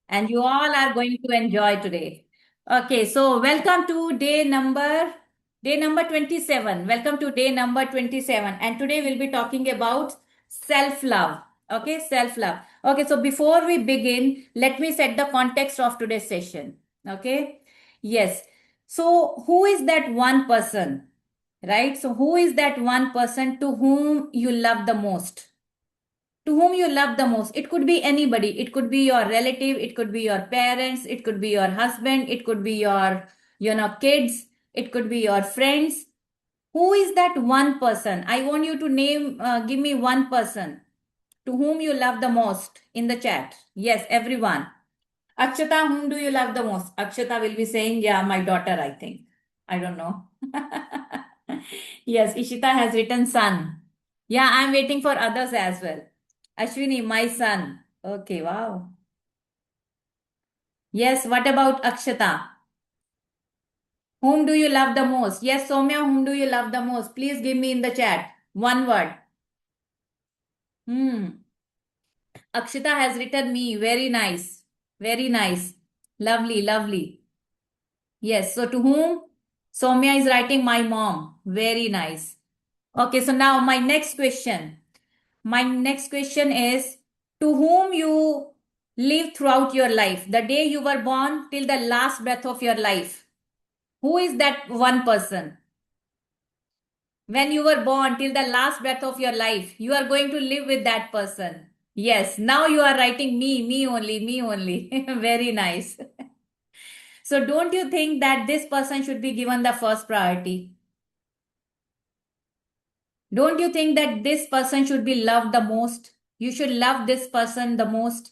and you all are going to enjoy today. Okay, so welcome to day number 27. Welcome to day number 27, and today we'll be talking about self-love. Okay, self-love. Okay, so before we begin, let me set the context of today's session. Okay? Yes. So who is that one person? Right? So who is that one person to whom you love the most? To whom you love the most? It could be anybody. It could be your relative, it could be your parents, it could be your husband, it could be your kids, it could be your friends. Who is that one person? I want you to give me one person to whom you love the most in the chat. Yes, everyone. Akshata, whom do you love the most? Akshata will be saying, yeah, my daughter, I think. I don't know. Yes, Ishita has written son. Yeah, I'm waiting for others as well. Ashwini, my son. Okay, wow. Yes, what about Akshata? Whom do you love the most? Yes, Soumya, whom do you love the most? Please give me in the chat. One word. Hmm. Akshita has written me. Very nice. Very nice. Lovely, lovely. Yes, so to whom? Soumya is writing my mom. Very nice. Okay, so now my next question. My next question is to whom you live throughout your life, the day you were born till the last breath of your life. Who is that one person? When you were born till the last breath of your life, you are going to live with that person. Yes, now you are writing me only, me only. Very nice. So don't you think that this person should be given the first priority? Don't you think that this person should be loved the most? You should love this person the most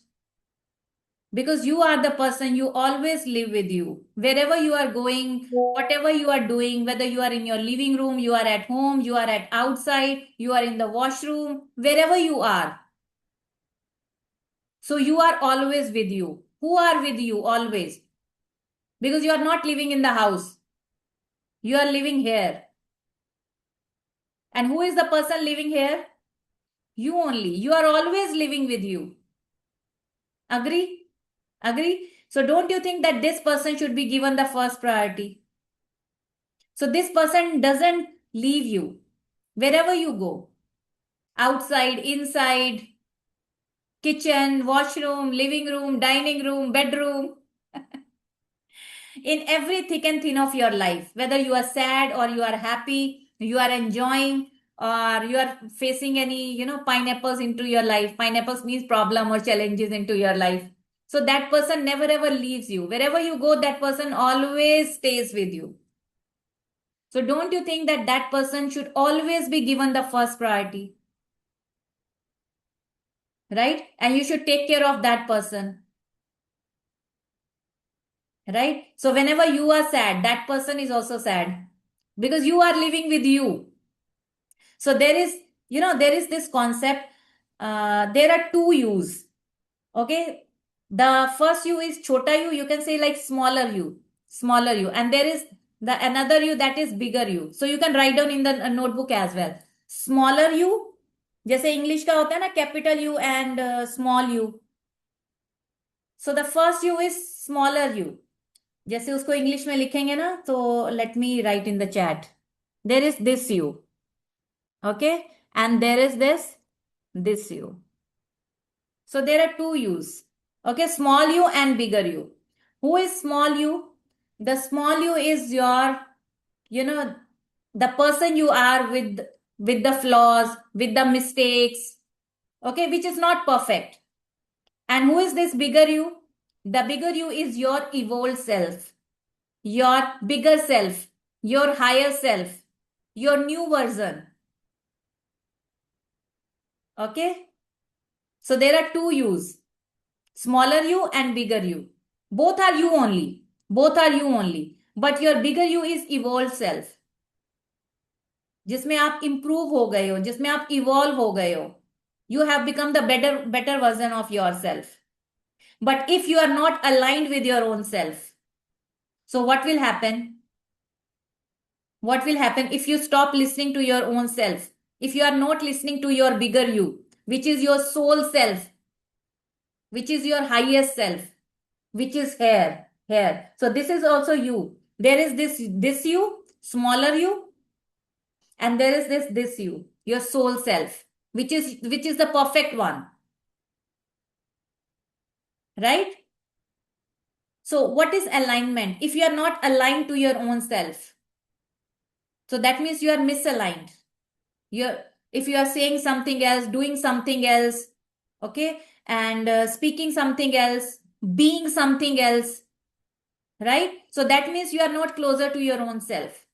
because you are the person, you always live with you. Wherever you are going, whatever you are doing, whether you are in your living room, you are at home, you are at outside, you are in the washroom, wherever you are. So you are always with you. Who are with you always? Because you are not living in the house. You are living here. And who is the person living here? You only. You are always living with you. Agree? Agree? So don't you think that this person should be given the first priority? So this person doesn't leave you wherever you go, outside, inside, kitchen, washroom, living room, dining room, bedroom, in every thick and thin of your life, whether you are sad or you are happy, you are enjoying or you are facing any, pineapples into your life. Pineapples means problem or challenges into your life. So that person never ever leaves you. Wherever you go, that person always stays with you. So don't you think that that person should always be given the first priority? Right? And you should take care of that person. Right? So whenever you are sad, that person is also sad because you are living with you. So there is this concept. There are two U's. Okay. The first U is chota U. You can say like smaller U. And there is the another U that is bigger U. So you can write down in the notebook as well. Smaller U, जैसे English का होता है ना capital you and small you. So the first you is smaller you. जैसे उसको English में लिखेंगे ना तो let me right in the chat. There is this you. Okay. And there is this you. So there are two U's. Okay, small u and bigger u. Who is small u? The small u is your, you know, the person you are with the flaws, with the mistakes, okay, which is not perfect. And who is this bigger you? The bigger you is your evolved self, your bigger self, your higher self, your new version. Okay? So there are two U's. Smaller you and bigger you. Both are you only. Both are you only. But your bigger you is evolved self. जिसमें आप improve हो गए हो, जिसमें आप evolve हो गए हो. You have become the better version of yourself. But if you are not aligned with your own self, so what will happen? What will happen if you stop listening to your own self? If you are not listening to your bigger you, which is your soul self, which is your highest self. which is hair. So this is also you. There is this you, smaller you, and there is this you, your soul self, which is the perfect one, right? So what is alignment? If you are not aligned to your own self, so that means you are misaligned. You're If you are saying something else, doing something else, okay, and speaking something else, being something else, right? So that means you are not closer to your own self,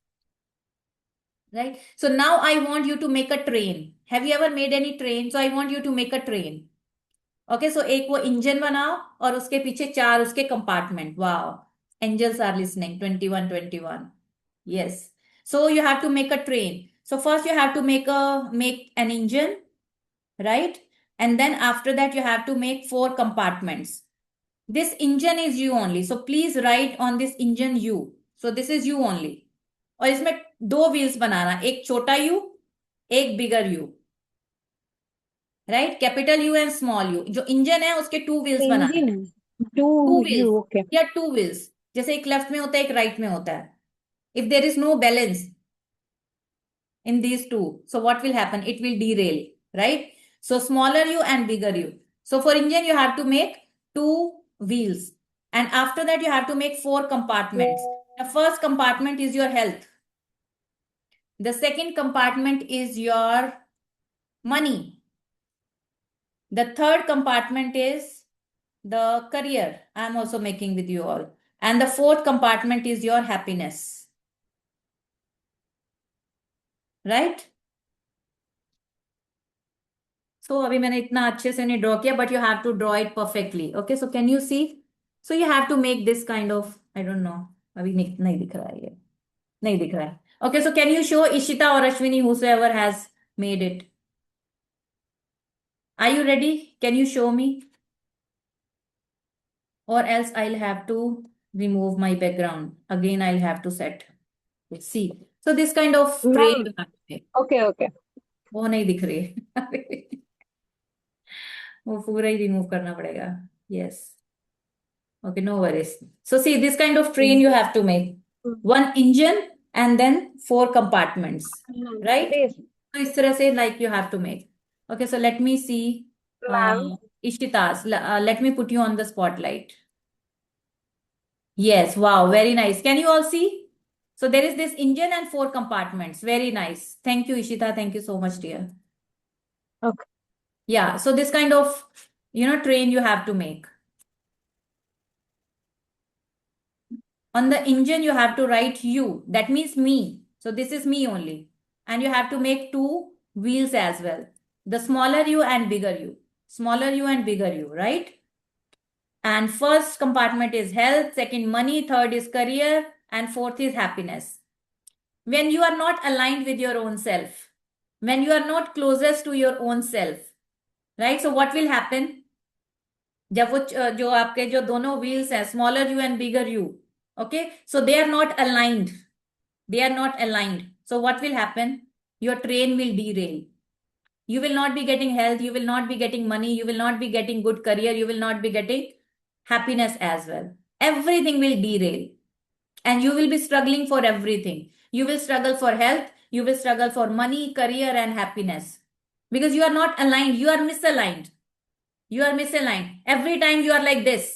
right? So now I want you to make a train. Have you ever made any train? So I want you to make a train. Okay so एक वो engine बनाओ और उसके पीछे 4 उसके compartment. Wow, angels are listening. 21 yes. So you have to make a train. So first you have to make an engine, right? And then after that you have to make 4 compartments. This engine is you only, so please write on this engine you. So this is you only. और इसमें 2 wheels बनाना, एक छोटा you, एक बिगर you, right? Capital you and small you. जो engine है उसके 2 wheels बनाने हैं. Engine. Do 2 you? Wheels Okay. या 2 व्हील्स. जैसे एक लेफ्ट में होता है, एक राइट में होता है. If there is no balance in these two, so what will happen? It will derail, right? So smaller you and bigger you. So for engine you have to make 2 wheels, and after that you have to make 4 compartments. The first compartment is your health. The second compartment is your money. The third compartment is the career I am also making with you all, and the fourth compartment is your happiness, right? So अभी मैंने इतना अच्छे से नहीं draw किया, but you have to draw it perfectly. Okay, so can you see? So you have to make this kind of, I don't know, अभी नहीं दिख रहा है ये, नहीं दिख रहा है. Okay, so can you show Ishita और Ashwini, whosoever has made it? Are you ready? Can you show me? Or else I'll have to remove my background. Again, I'll have to set. Let's see. So this kind of tray Ma'am. you have to make. Okay, okay. वो नहीं दिख रही है. वो पूरा ही remove करना पड़ेगा. Yes. Okay, no worries. So see, this kind of train you have to make. One engine and then 4 compartments, right? This. So इस तरह से like you have to make. Okay, so let me see. Ma'am. Ishitas, let me put you on the spotlight. Yes, wow, very nice. Can you all see? So there is this engine and 4 compartments. Very nice. Thank you, Ishita. Thank you so much, dear. Okay. Yeah, so this kind of, train you have to make. On the engine, you have to write you. That means me. So this is me only. And you have to make 2 wheels as well. The smaller you and bigger you. Smaller you and bigger you, right? And first compartment is health, second money, third is career, and fourth is happiness. When you are not aligned with your own self, when you are not closest to your own self, right? So what will happen? जब वो जो आपके जो दोनों wheels हैं, smaller you and bigger you, okay, so they are not aligned. So what will happen? Your train will derail. You will not be getting health, you will not be getting money, you will not be getting good career, you will not be getting happiness as well. Everything will derail, and you will be struggling for everything. You will struggle for health, you will struggle for money, career, and happiness, because you are not aligned. You are misaligned. Every time you are like this.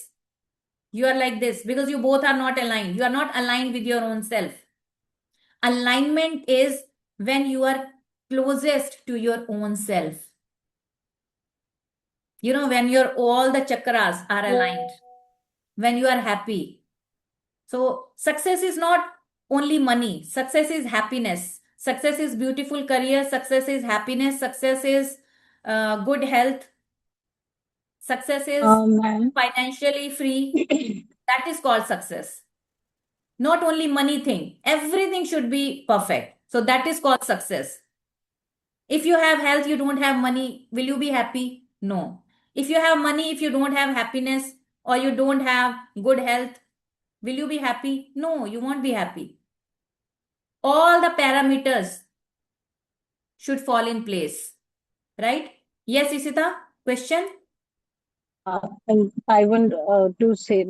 You are like this because you both are not aligned. You are not aligned with your own self. Alignment is when you are closest to your own self. When all the chakras are aligned, when you are happy. So success is not only money. Success is happiness. Success is beautiful career. Success is happiness. Success is good health. Success is Ma'am. financially free. That is called success. Not only money thing. Everything should be perfect. So that is called success. If you have health, you don't have money, will you be happy? No. If you have money, if you don't have happiness, or you don't have good health, will you be happy? No, you won't be happy. All the parameters should fall in place, right? Yes, Isita, question? I want to say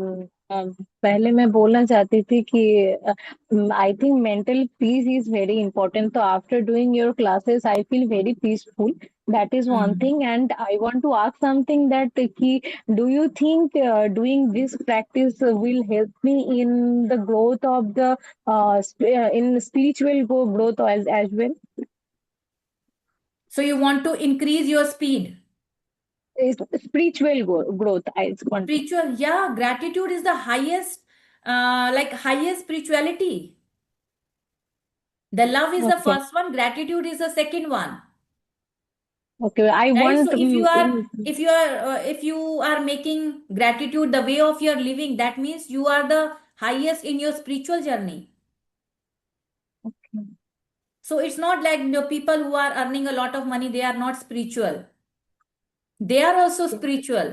पहले मैं बोलना चाहती थी कि I think mental peace is very important, तो after doing your classes I feel very peaceful. That is one Hmm. thing, and I want to ask something that ki, do you think doing this practice will help me in the growth of the in spiritual growth as well? So you want to increase your speed. Spiritual growth, I want to. Spiritual, yeah, gratitude is the highest, like highest spirituality. The love is the Okay. first one, gratitude is the second one. Okay, I Right? want So if you are, in. if you are making gratitude the way of your living, that means you are the highest in your spiritual journey. Okay. So it's not like the people who are earning a lot of money, they are not spiritual. They are also spiritual.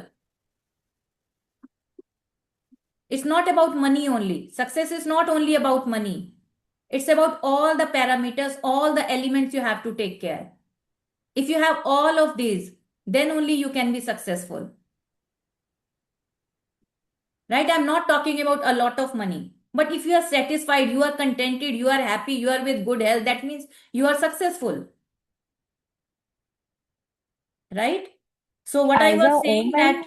It's not about money only. Success is not only about money. It's about all the parameters, all the elements you have to take care. If you have all of these, then only you can be successful. Right? I'm not talking about a lot of money. But if you are satisfied, you are contented, you are happy, you are with good health, that means you are successful. Right? So what I As was a saying woman,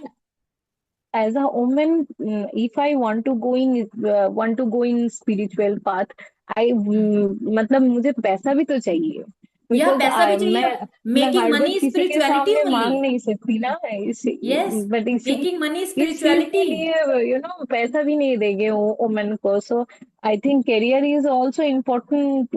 that, if I want to go in spiritual path, मतलब मुझे पैसा भी तो चाहिए. या Because पैसा भी चाहिए. मैं मेकिंग हार्ड वर्क मनी किसी के स्पिरिचुअलिटी सामने ओनली. मांग नहीं सकती ना. यस. बट मेकिंग मनी इस चीज के स्पिरिचुअलिटी. लिए पैसा भी नहीं देंगे वो वुमेन को. So I think career is also important,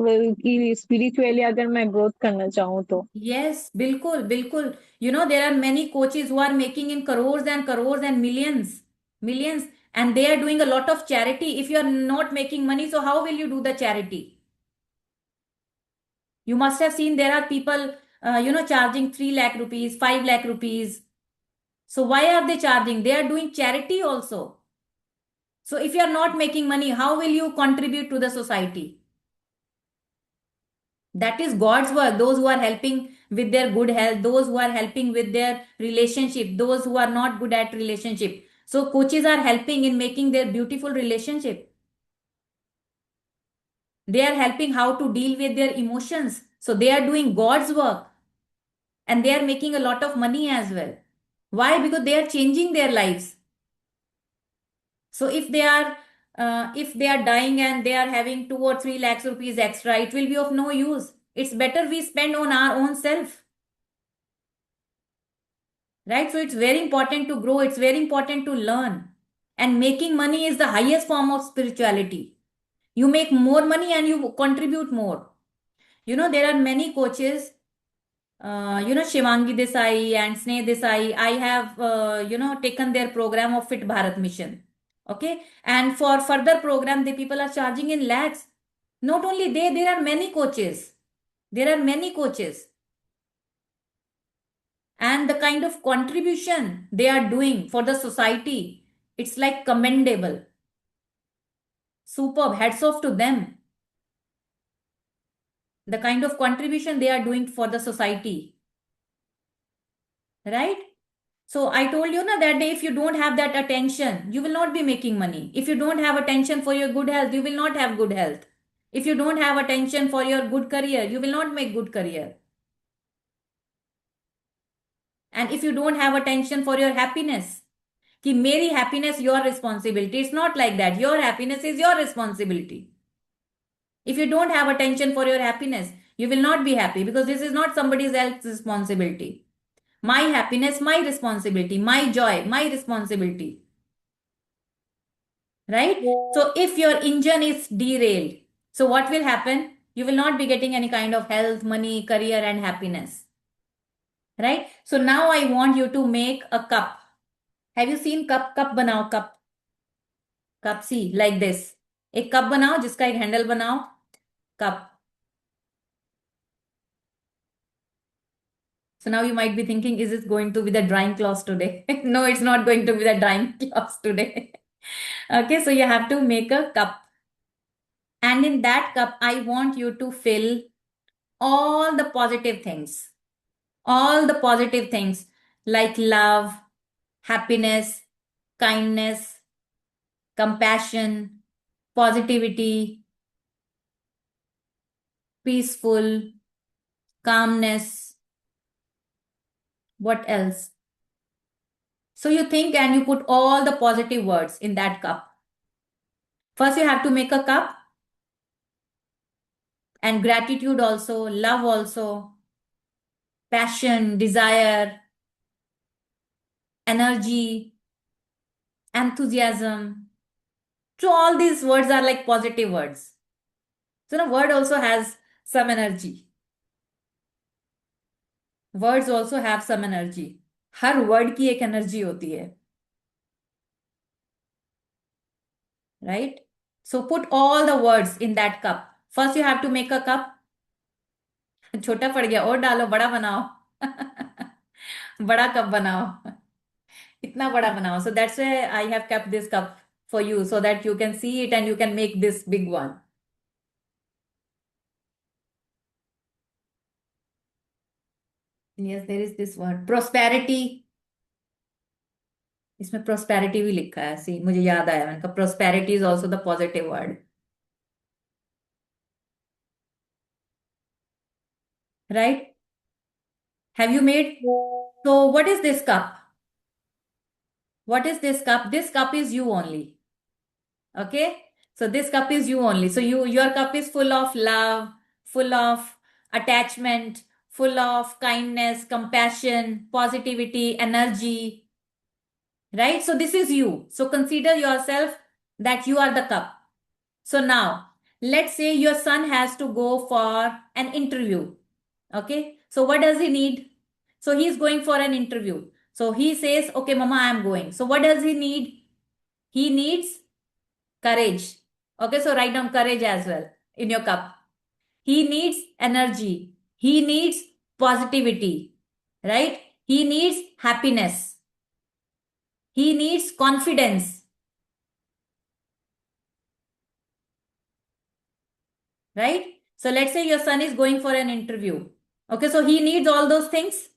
कि स्पिरिचुअली अगर मैं ग्रोथ करना चाहूँ तो. Yes, bilkul, bilkul. You know, there are many coaches who are making in crores and millions, millions, and they are doing a lot of charity. If you are not making money, so how will you do the charity? You must have seen there are people, charging 3 lakh rupees, 5 lakh rupees. So why are they charging? They are doing charity also. So if you are not making money, how will you contribute to the society? That is God's work. Those who are helping with their good health, those who are helping with their relationship, those who are not good at relationship. So coaches are helping in making their beautiful relationship. They are helping how to deal with their emotions. So they are doing God's work and they are making a lot of money as well. Why? Because they are changing their lives. So if they are dying and they are having 2 or 3 lakhs rupees extra, it will be of no use. It's better we spend on our own self. Right? So it's very important to grow, it's very important to learn. And making money is the highest form of spirituality. You make more money and you contribute more. You know, there are many coaches, Shivangi Desai and Sneh Desai. I have, taken their program of Fit Bharat Mission. Okay. And for further program, the people are charging in lakhs. Not only they, there are many coaches. There are many coaches. And the kind of contribution they are doing for the society, it's like commendable. Superb. Hats off to them. The kind of contribution they are doing for the society. Right? So I told you na that day, if you don't have that attention, you will not be making money. If you don't have attention for your good health, you will not have good health. If you don't have attention for your good career, you will not make good career. And if you don't have attention for your happiness, कि मेरी happiness your responsibility. It's not like that. Your happiness is your responsibility. If you don't have attention for your happiness, you will not be happy because this is not somebody else's responsibility. My happiness, my responsibility. My joy, my responsibility. Right? So if your engine is derailed, so what will happen? You will not be getting any kind of health, money, career, and happiness. Right? So now I want you to make a cup. Have you seen cup? Cup banao, cup. Cup, see, like this. एक cup बनाओ जिसका एक handle बनाओ. Cup. So now you might be thinking, is it going to be the drying cloth today? No, it's not going to be the drying cloth today. Okay, so you have to make a cup. And in that cup, I want you to fill all the positive things. All the positive things like love, happiness, kindness, compassion, positivity, peaceful, calmness. What else? So you think and you put all the positive words in that cup. First, you have to make a cup, and gratitude also, love also, passion, desire, energy, enthusiasm. So all these words are like positive words. So the word also has some energy. Words also have some energy. Her word की एक energy होती है, right? So put all the words in that cup. First you have to make a cup. छोटा पड़ गया, और डालो, बड़ा बनाओ. बड़ा कप बनाओ. इतना बड़ा बनाओ. So that's why I have kept this cup for you, so that you can see it and you can make this big one. Yes, there is this word prosperity. इसमें prosperity भी लिखा है. See, मुझे याद आया, मैंने कहा prosperity is also the positive word, right? Have you made? So what is this cup? What is this cup? This cup is you only. Okay? So this cup is you only. So your cup is full of love, full of attachment, full of kindness, compassion, positivity, energy, right? So this is you. So consider yourself that you are the cup. So now, let's say your son has to go for an interview. Okay? So what does he need? So he's going for an interview. So he says, okay, mama, I am going. So what does he need? He needs courage. Okay, so write down courage as well in your cup. He needs energy. He needs positivity, right? He needs happiness. He needs confidence, right? So let's say your son is going for an interview. Okay, so he needs all those things.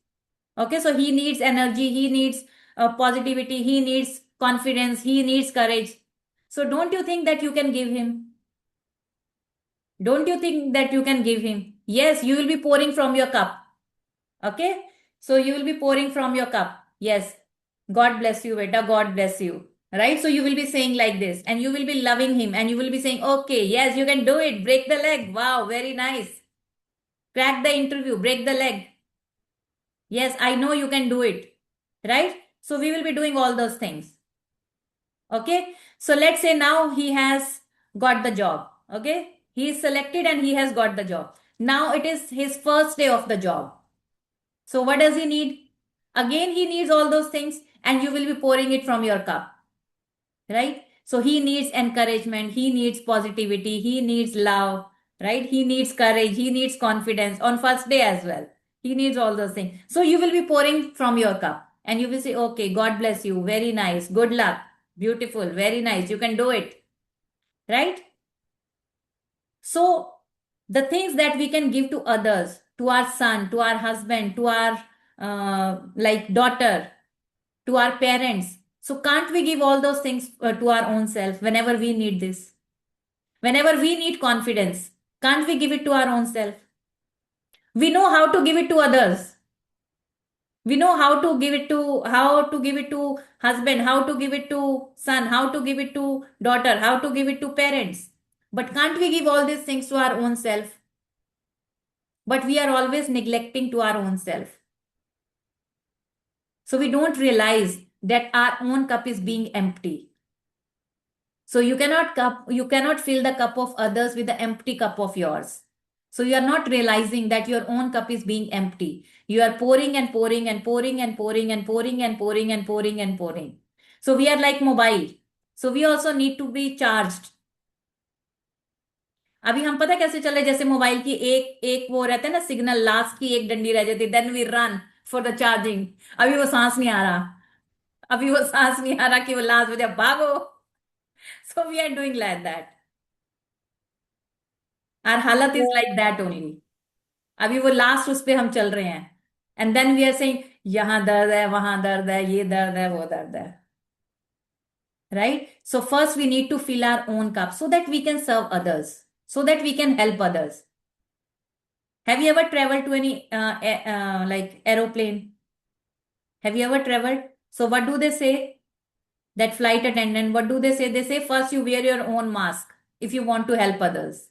Okay, so he needs energy, he needs positivity, he needs confidence, he needs courage. So don't you think that you can give him? Don't you think that you can give him? Yes, you will be pouring from your cup. Okay, so you will be pouring from your cup. Yes, God bless you, beta, God bless you. Right, so you will be saying like this, and you will be loving him, and you will be saying, okay, yes, you can do it. Break the leg. Wow, very nice. Crack the interview, break the leg. Yes, I know you can do it. Right? So we will be doing all those things. Okay. So let's say now he has got the job. Okay. He is selected and he has got the job. Now it is his first day of the job. So what does he need? Again, he needs all those things, and you will be pouring it from your cup. Right? So he needs encouragement. He needs positivity. He needs love. Right? He needs courage. He needs confidence on first day as well. He needs all those things. So you will be pouring from your cup, and you will say, okay, God bless you. Very nice. Good luck. Beautiful. Very nice. You can do it. Right? So the things that we can give to others, to our son, to our husband, to our like daughter, to our parents. So can't we give all those things to our own self whenever we need this? Whenever we need confidence, can't we give it to our own self? We know how to give it to others. We know how to give it to husband, how to give it to son, how to give it to daughter, how to give it to parents. But can't we give all these things to our own self? But we are always neglecting to our own self. So we don't realize that our own cup is being empty. So you cannot fill the cup of others with the empty cup of yours. So you are not realizing that your own cup is being empty. You are pouring and pouring and pouring and pouring and pouring and pouring and pouring and pouring. So we are like mobile. So we also need to be charged. अभी हम पता कैसे चले, जैसे mobile की एक एक वो रहता है ना सिग्नल, लास्ट की एक डंडी रह जाती, then we run for the charging. अभी वो सांस नहीं आ रहा. अभी वो सांस नहीं आ रहा कि वो लास्ट बजे भागो. So we are doing like that. Our हालत इज लाइक दैट ओनली. अभी वो लास्ट उस पे हम चल रहे हैं. And then we are saying यहाँ दर्द है, वहां दर्द है, ये दर्द है, वो दर्द है, right? So first we need to fill our own cup so that we can serve others, so that we can help others. Have you ever traveled to any like aeroplane? Have you ever traveled? So what do they say? That flight attendant, what do they say? They say first you wear your own mask if you want to help others,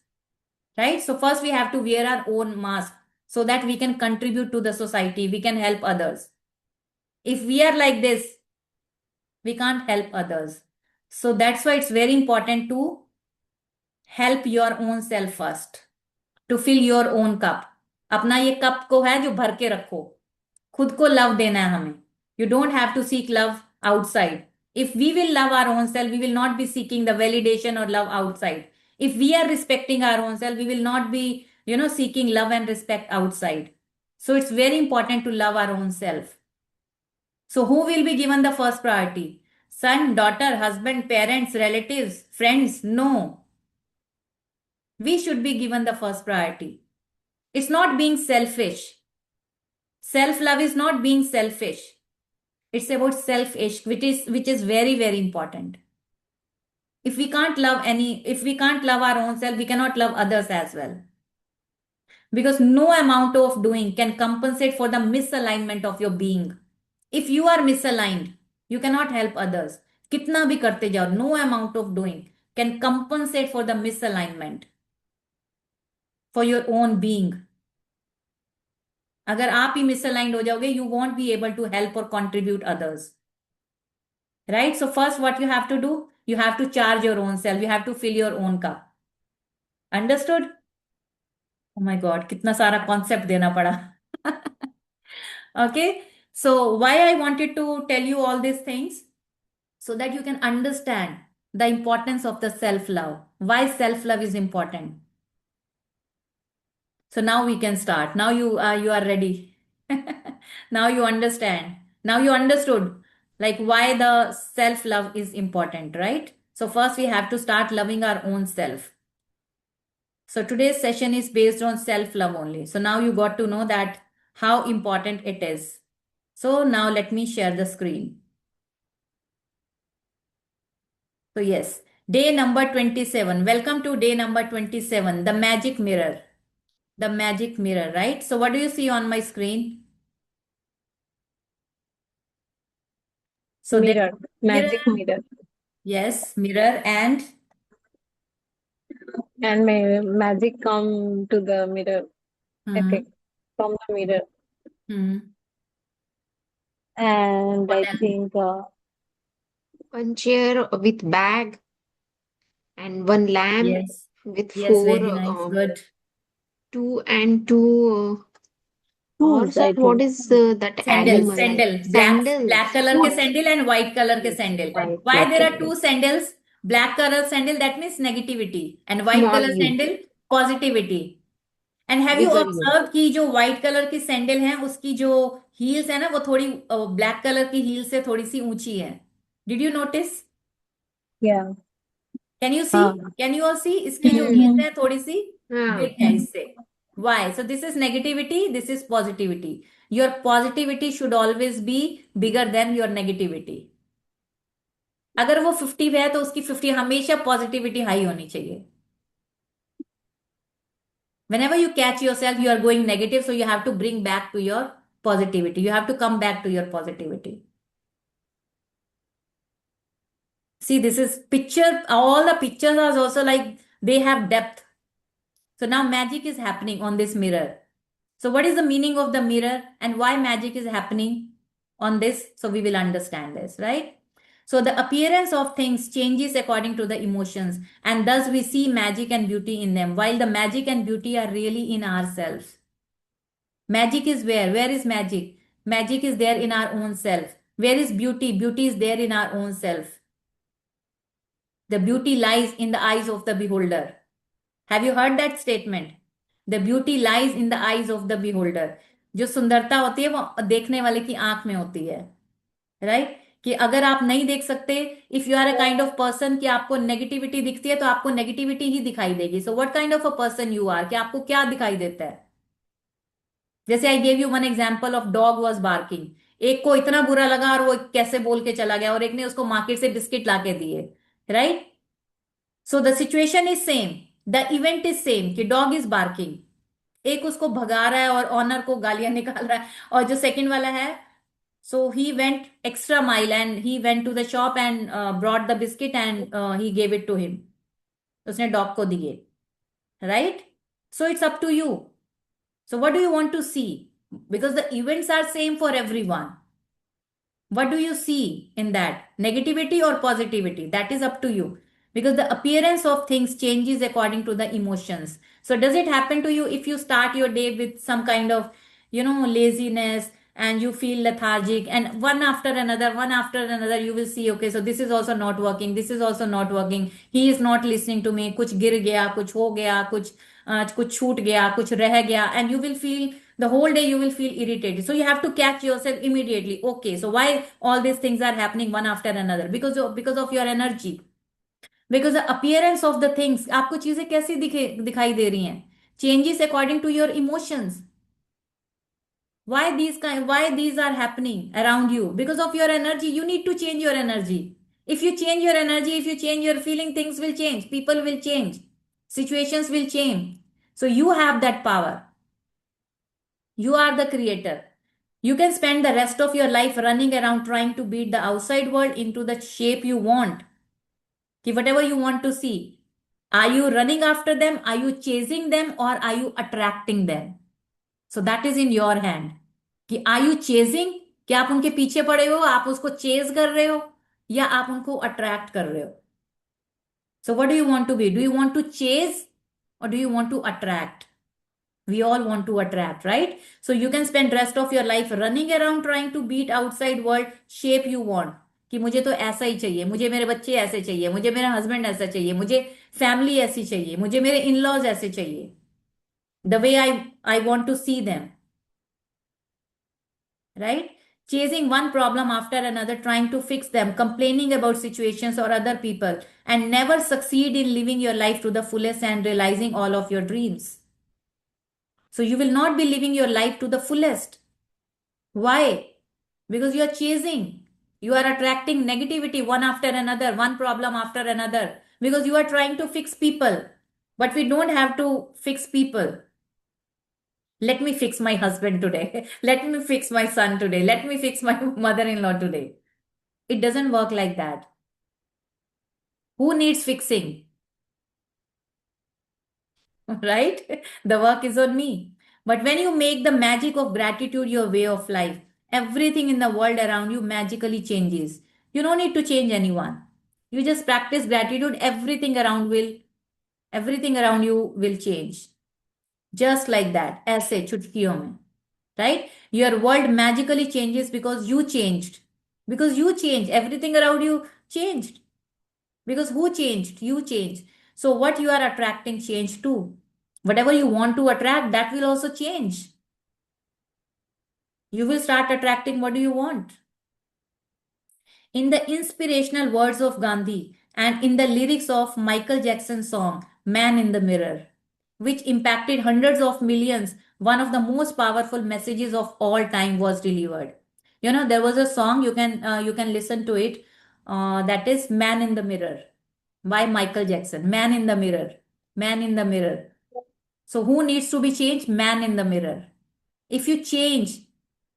right? So first we have to wear our own mask so that we can contribute to the society, we can help others. If we are like this, we can't help others. So that's why it's very important to help your own self first, to fill your own cup. अपना ये cup को है जो भर के रखो, खुद को लव देना है हमें. You don't have to seek love outside. If we will love our own self, we will not be seeking the validation or love outside. If we are respecting our own self, we will not be, seeking love and respect outside. So it's very important to love our own self. So who will be given the first priority? Son, daughter, husband, parents, relatives, friends? No. We should be given the first priority. It's not being selfish. Self love is not being selfish. It's about self-ish, which is very, very important. If we can't love our own self, we cannot love others as well. Because no amount of doing can compensate for the misalignment of your being. If you are misaligned, you cannot help others. कितना भी करते जाओ, no amount of doing can compensate for the misalignment for your own being. अगर आप ही misaligned हो जाओगे, you won't be able to help or contribute others. Right? So first what you have to do, you have to charge your own self. You have to fill your own cup. Understood? Oh my God, कितना सारा concept देना पड़ा. Okay. So why I wanted to tell you all these things? So that you can understand the importance of the self-love. Why self-love is important. So now we can start. Now you are ready. Now you understand. Now you understood like why the self-love is important, right? So first we have to start loving our own self. So today's session is based on self-love only. So now you got to know that how important it is. So now let me share the screen. So yes, day number 27. Welcome to day number 27, the magic mirror. The magic mirror, right? So what do you see on my screen? So there Mirror, mirror, magic mirror. yes, mirror And may magic come to the mirror hmm, effect from the mirror. hmm, And what I else? think One chair with bag and one lamp Yes, with yes, four, very nice, good. two and two shoes, horse, or I what think. is that Sandals, animal? sandal, black Sandals. color के Shoes. sandal and white color के Yes, sandal. white, Why black there are and two white. sandals? Black color sandal, that means negativity, and white Small color U. sandal, positivity. And have you Bigger U. observed कि जो white color की sandal है उसकी जो heels है ना वो थोड़ी black color की heels से थोड़ी सी ऊंची है. Did you notice? Yeah. Can you हाँ. see? Can you all see? इसकी जो Hmm. heels Mhm. है थोड़ी सी हाँ. big है इससे. Why? So this is negativity, this is positivity. Your positivity should always be bigger than your negativity. अगर वो 50 है तो उसकी 50 हमेशा पॉजिटिविटी हाई होनी चाहिए. Whenever you catch yourself, you are going negative, so you have to bring back to your positivity. You have to come back to your positivity. See, this is picture, all the pictures are also like they have depth. So now magic is happening on this mirror. So what is the meaning of the mirror and why magic is happening on this? So we will understand this, right? So the appearance of things changes according to the emotions, and thus we see magic and beauty in them, while the magic and beauty are really in ourselves. Magic is where? Where is magic? Magic is there in our own self. Where is beauty? Beauty is there in our own self. The beauty lies in the eyes of the beholder. Have you heard that statement? The beauty lies in the eyes of the beholder. जो सुंदरता होती है वो देखने वाले की आंख में होती है, राइट? कि अगर आप नहीं देख सकते, if you are a kind of person कि आपको नेगेटिविटी दिखती है तो आपको नेगेटिविटी ही दिखाई देगी. So what kind of a person you are, कि आपको क्या दिखाई देता है? जैसे I gave you one example of dog was barking. एक को इतना बुरा लगा और वो कैसे बोल के चला गया, और एक ने उसको मार्केट से बिस्किट ला के दिए, right? So the situation is same, the event is same कि डॉग इज बार्किंग, एक उसको भगा रहा है और ऑनर को गालियां निकाल रहा है, और जो सेकंड वाला है, so he went extra mile and he went to the shop and brought the biscuit and he gave it to him, उसने डॉग को दिए, right? So it's up to you. So what do you want to see? Because the events are same for everyone. What do you see in that? Negativity or positivity? That is up to you. Because the appearance of things changes according to the emotions. So does it happen to you if you start your day with some kind of, laziness, and you feel lethargic, and one after another, you will see, okay, so this is also not working, this is also not working, he is not listening to me, कुछ गिर गया, कुछ हो गया, कुछ छूट गया, कुछ रह गया, and you will feel the whole day you will feel irritated. So you have to catch yourself immediately. Okay, so why all these things are happening one after another? Because of your energy, because the appearance of the things, आपको चीजें कैसी दिखाई दे रही हैं, changes according to your emotions. Why these are happening around you? Because of your energy. You need to change your energy. If you change your energy, if you change your feeling, things will change, people will change, situations will change. So you have that power. You are the creator. You can spend the rest of your life running around trying to beat the outside world into the shape you want. Ki whatever you want to see. Are you running after them? Are you chasing them? Or are you attracting them? So that is in your hand. कि are you chasing? कि आप उनके पीछे पड़े हो, आप उसको chase कर रहे हो, या आप उनको अट्रैक्ट कर रहे हो? So what do you want to be? Do you want to chase or do you want to attract? We all want to attract, right? So you can spend rest of your life running around trying to beat outside world shape you want. कि मुझे तो ऐसा ही चाहिए, मुझे मेरे बच्चे ऐसे चाहिए, मुझे मेरा हस्बैंड ऐसा चाहिए, मुझे फैमिली ऐसी चाहिए, मुझे मेरे इन लॉज ऐसे चाहिए, the way I want to see them, right? Chasing one problem after another, trying to fix them, complaining about situations or other people, and never succeed in living your life to the fullest and realizing all of your dreams. So you will not be living your life to the fullest. Why? Because you are chasing. You are attracting negativity one after another, one problem after another, because you are trying to fix people. But we don't have to fix people. Let me fix my husband today. Let me fix my son today. Let me fix my mother-in-law today. It doesn't work like that. Who needs fixing? Right? The work is on me. But when you make the magic of gratitude your way of life, everything in the world around you magically changes. You don't need to change anyone. You just practice gratitude, everything around you will change. Just like that, ऐसे चुटकियों में, right? Your world magically changes because you changed. Because you changed, everything around you changed. Because who changed? You changed. So what you are attracting changed too. Whatever you want to attract, that will also change. You will start attracting what do you want. In the inspirational words of Gandhi and in the lyrics of Michael Jackson's song Man in the Mirror, which impacted hundreds of millions, one of the most powerful messages of all time was delivered. There was a song, you can listen to it, that is Man in the Mirror by Michael Jackson. Man in the mirror, man in the mirror. So who needs to be changed? Man in the mirror. If you change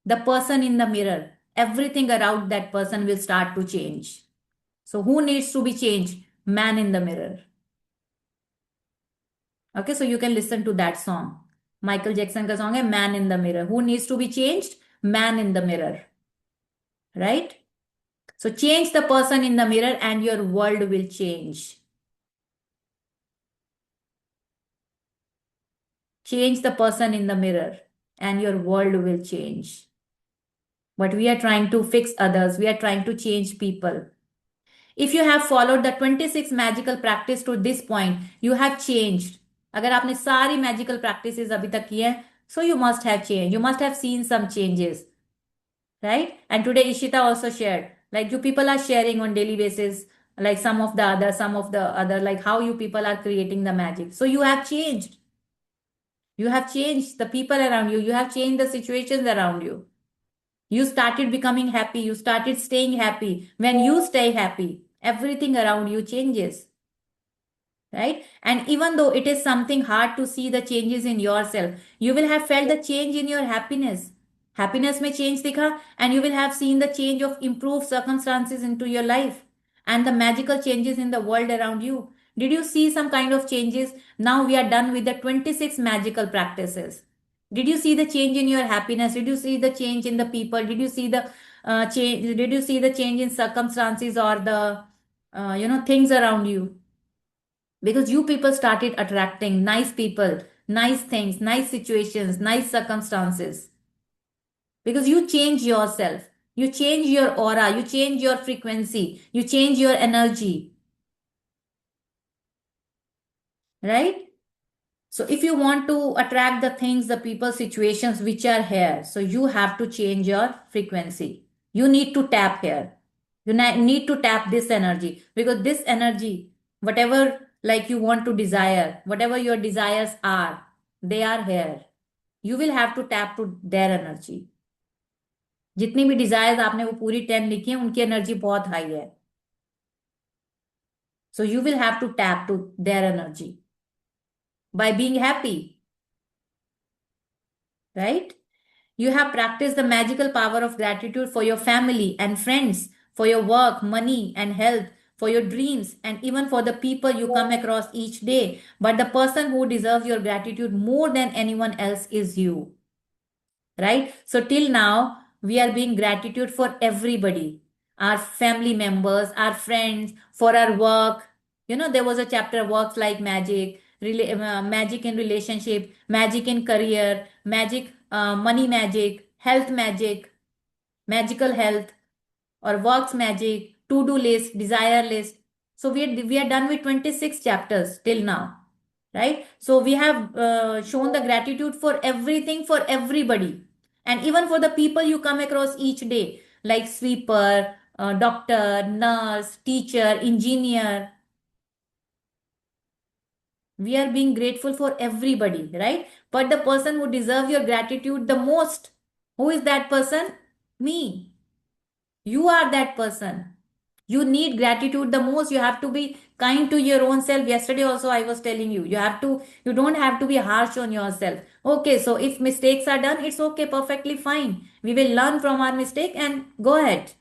the person in the mirror, everything around that person will start to change. So who needs to be changed? Man in the mirror. Okay, so you can listen to that song. Michael Jackson ka song hai Man in the Mirror. Who needs to be changed? Man in the mirror. Right? So change the person in the mirror and your world will change. Change the person in the mirror and your world will change. But we are trying to fix others. We are trying to change people. If you have followed the 26 magical practice to this point, you have changed. अगर आपने सारी magical practices अभी तक की हैं, so you must have changed. You must have seen some changes, right? And today Ishita also shared, like you people are sharing on daily basis, like some of the other, like how you people are creating the magic. So you have changed. You have changed the people around you. You have changed the situations around you. You started becoming happy. You started staying happy. When you stay happy, everything around you changes, right? And even though it is something hard to see the changes in yourself, you will have felt the change in your happiness. Happiness may change dikha, and you will have seen the change of improved circumstances into your life and the magical changes in the world around you. Did you see some kind of changes? Now we are done with the 26 magical practices. Did you see the change in your happiness? Did you see the change in the people? Did you see the change? Did you see the change in circumstances or the things around you? Because you people started attracting nice people, nice things, nice situations, nice circumstances. Because you change yourself, you change your aura, you change your frequency, you change your energy, right? So if you want to attract the things, the people, situations which are here, so you have to change your frequency. You need to tap here. You need to tap this energy, because this energy, whatever like you want to desire, whatever your desires are, they are here. You will have to tap to their energy. जितनी भी desires आपने वो पूरी 10 लिखी है, उनकी energy बहुत high है. So you will have to tap to their energy by being happy, right? You have practiced the magical power of gratitude for your family and friends, for your work, money, and health, for your dreams, and even for the people you come across each day. But the person who deserves your gratitude more than anyone else is you, right? So, till now, we are being gratitude for everybody, our family members, our friends, for our work. There was a chapter, works like magic, magic in relationship, magic in career, magic, money magic, health magic, magical health, or works magic, to-do list, desire list. So we are done with 26 chapters till now, right? So we have shown the gratitude for everything, for everybody, and even for the people you come across each day, like sweeper, doctor, nurse, teacher, engineer. We are being grateful for everybody, right? But the person who deserves your gratitude the most, who is that person? Me. You are that person. You need gratitude the most. You have to be kind to your own self. Yesterday also I was telling you, you don't have to be harsh on yourself. Okay, so if mistakes are done, it's okay, perfectly fine. We will learn from our mistake and go ahead.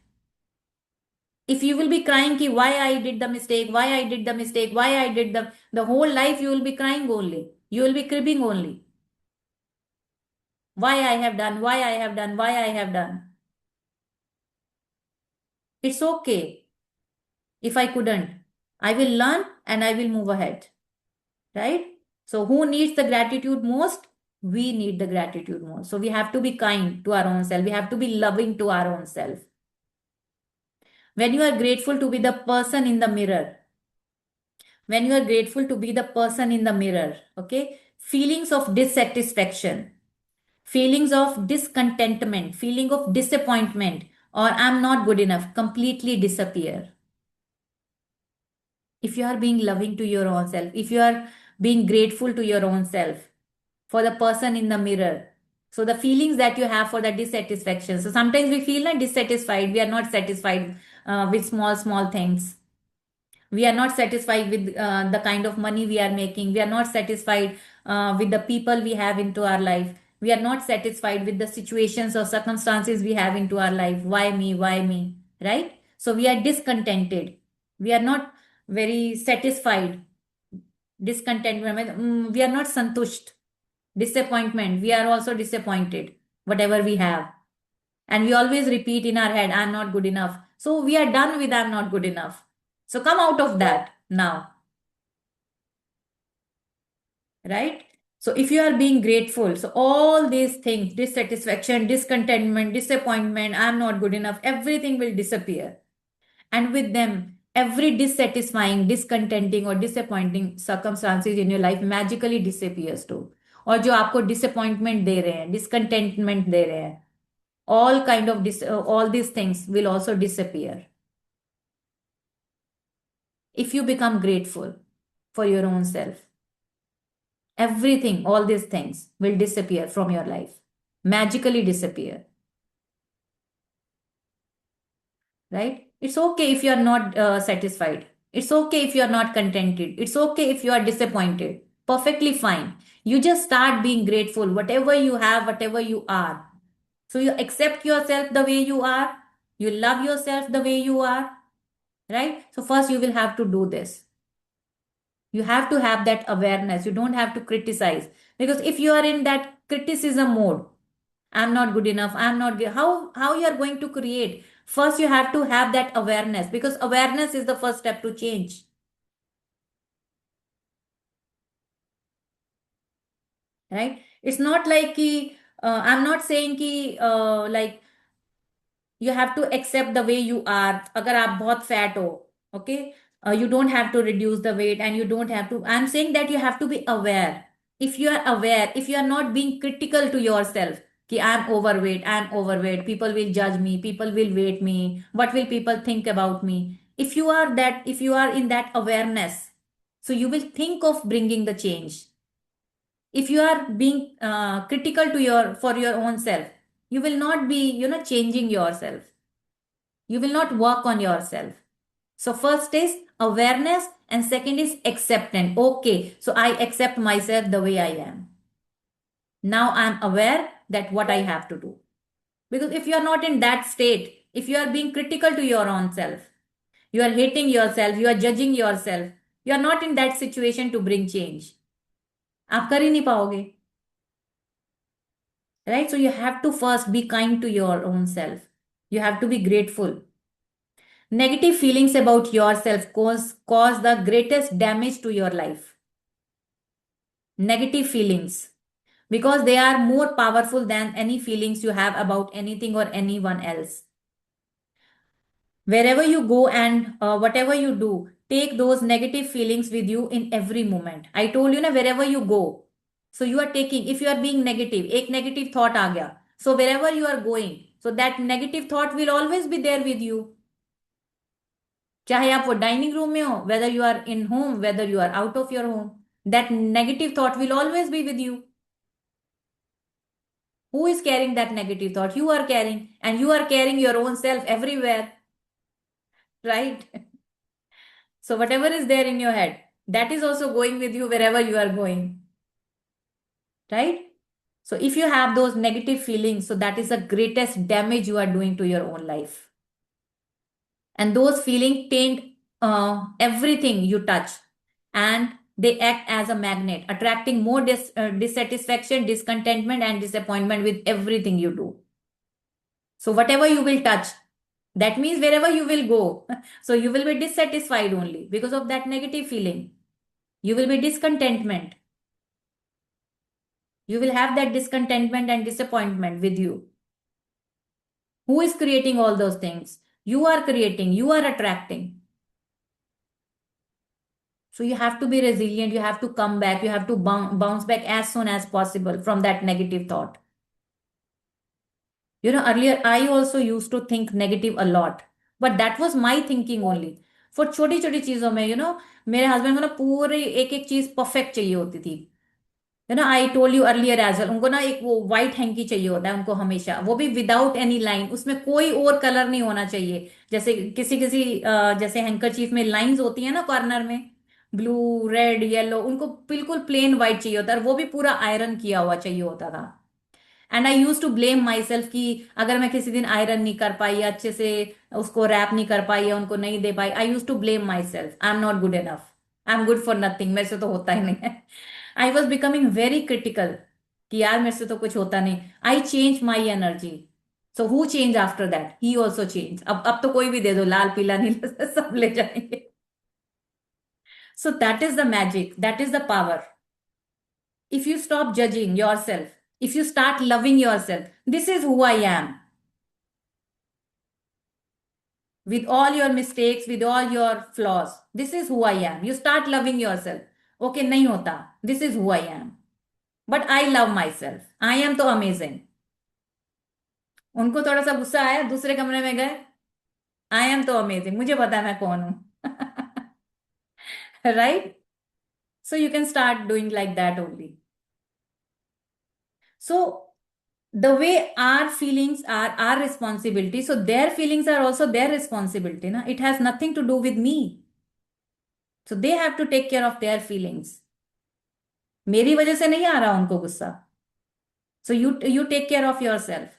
If you will be crying ki why I did the mistake, why I did the mistake, why I did the whole life you will be crying only. You will be cribbing only. Why I have done, why I have done, why I have done. It's okay if I couldn't. I will learn and I will move ahead. Right? So who needs the gratitude most? We need the gratitude most. So we have to be kind to our own self. We have to be loving to our own self. When you are grateful to be the person in the mirror, when you are grateful to be the person in the mirror, okay, feelings of dissatisfaction, feelings of discontentment, feeling of disappointment, or I'm not good enough completely disappear. If you are being loving to your own self, if you are being grateful to your own self, for the person in the mirror, so the feelings that you have for the dissatisfaction. So sometimes we feel like dissatisfied. We are not satisfied with small things. We are not satisfied with the kind of money we are making. We are not satisfied with the people we have into our life. We are not satisfied with the situations or circumstances we have into our life. Why me? Why me? Right? So we are discontented. We are not very satisfied. Discontentment. We are not santusht. Disappointment. We are also disappointed, whatever we have. And we always repeat in our head, I'm not good enough. So we are done with I'm not good enough. So come out of that now. Right? So if you are being grateful, so all these things, dissatisfaction, discontentment, disappointment, I'm not good enough, everything will disappear. And with them, every dissatisfying, discontenting or disappointing circumstances in your life magically disappears too. और जो आपको disappointment दे रहे हैं, discontentment दे रहे हैं, all these things will also disappear. If you become grateful for your own self, everything, all these things will disappear from your life, magically disappear. right? It's okay if you are not satisfied. It's okay if you are not contented. It's okay if you are disappointed. Perfectly fine. You just start being grateful, whatever you have, whatever you are. So you accept yourself the way you are. You love yourself the way you are, right? So first you will have to do this. You have to have that awareness. You don't have to criticize, because if you are in that criticism mode, I'm not good enough, I'm not good, how you are going to create? First you have to have that awareness, because awareness is the first step to change, right? It's not like ki, I'm not saying ki like you have to accept the way you are. Agar aap bahut fat ho, okay, you don't have to reduce the weight, and you don't have to, I'm saying that you have to be aware. If you are aware, if you are not being critical to yourself, कि I'm overweight, people will judge me, people will weight me, what will people think about me? If you are that, if you are in that awareness, so you will think of bringing the change. If you are being critical to your, for your own self, you will not be, changing yourself. You will not work on yourself. So first is awareness, and second is acceptance. Okay, so I accept myself the way I am. Now I'm aware that what I have to do. Because if you are not in that state, if you are being critical to your own self, you are hating yourself, you are judging yourself, you are not in that situation to bring change. आप कर ही नहीं पाओगे, right? So you have to first be kind to your own self. You have to be grateful. Negative feelings about yourself cause the greatest damage to your life. Negative feelings, because they are more powerful than any feelings you have about anything or anyone else. Wherever you go and whatever you do, take those negative feelings with you in every moment. I told you na, wherever you go. So you are taking, if you are being negative, एक negative thought आ गया. So wherever you are going, so that negative thought will always be there with you. चाहे आप वो dining room में हो, whether you are in home, whether you are out of your home, that negative thought will always be with you. Who is carrying that negative thought? You are carrying, and you are carrying your own self everywhere, right? So whatever is there in your head, that is also going with you wherever you are going, right? So if you have those negative feelings, so that is the greatest damage you are doing to your own life. And those feelings taint everything you touch, and they act as a magnet, attracting more dissatisfaction, discontentment, and disappointment with everything you do. So whatever you will touch, that means wherever you will go, so you will be dissatisfied only because of that negative feeling. You will be discontentment. You will have that discontentment and disappointment with you. Who is creating all those things? You are creating, you are attracting. So you have to be resilient. You have to come back. You have to bounce back as soon as possible from that negative thought. Earlier I also used to think negative a lot, but that was my thinking only. For छोटी छोटी चीजों में, मेरे husband को ना पूरी एक एक चीज परफेक्ट चाहिए होती थी. I told you earlier as well, उनको ना एक वो व्हाइट हैंकी चाहिए होता है उनको हमेशा, वो भी विदाउट एनी लाइन, उसमें कोई और कलर नहीं होना चाहिए. जैसे किसी किसी जैसे हैंकरचीफ में लाइंस होती है ना कॉर्नर में, ब्लू रेड येलो, उनको बिल्कुल प्लेन व्हाइट चाहिए होता है, और वो भी पूरा आयरन किया हुआ चाहिए होता था. And I use to blame myself कि अगर मैं किसी दिन आयरन नहीं कर पाई या अच्छे से उसको रैप नहीं कर पाई या उनको नहीं दे पाई, I use to blame myself, I am not good enough, I am good for nothing, मेरे से तो होता ही नहीं है. I was becoming very critical कि यार मेरे से तो कुछ होता नहीं. I change my energy. So who change after that? He also change. अब तो कोई भी दे दो, लाल पीला नीला सब ले जाएंगे. So that is the magic, that is the power. If you stop judging yourself, if you start loving yourself, this is who I am. With all your mistakes, with all your flaws, this is who I am. You start loving yourself. Okay, nahi hota. This is who I am. But I love myself. I am तो amazing. उनको थोड़ा सा गुस्सा आया, दूसरे कमरे में गए. आई एम तो अमेजिंग, मुझे पता है मैं कौन हूं. Right? So you can start doing like that only. So the way our feelings are our responsibility, so their feelings are also their responsibility. Na? It has nothing to do with me. So they have to take care of their feelings. मेरी वजह से नहीं आ रहा उनको गुस्सा. So you take care of yourself.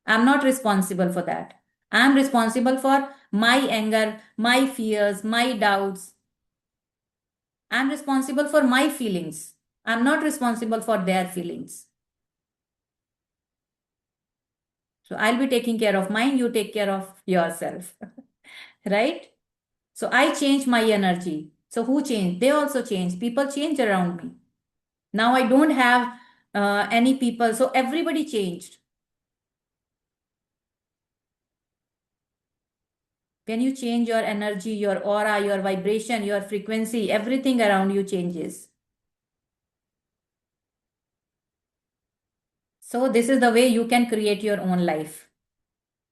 I'm not responsible for that. I'm responsible for my anger, my fears, my doubts. I'm responsible for my feelings. I'm not responsible for their feelings. So I'll be taking care of mine, you take care of yourself. Right? So I change my energy. So who changed? They also changed. People change around me. Now I don't have any people. So everybody changed. When you change your energy, your aura, your vibration, your frequency, everything around you changes. So this is the way you can create your own life,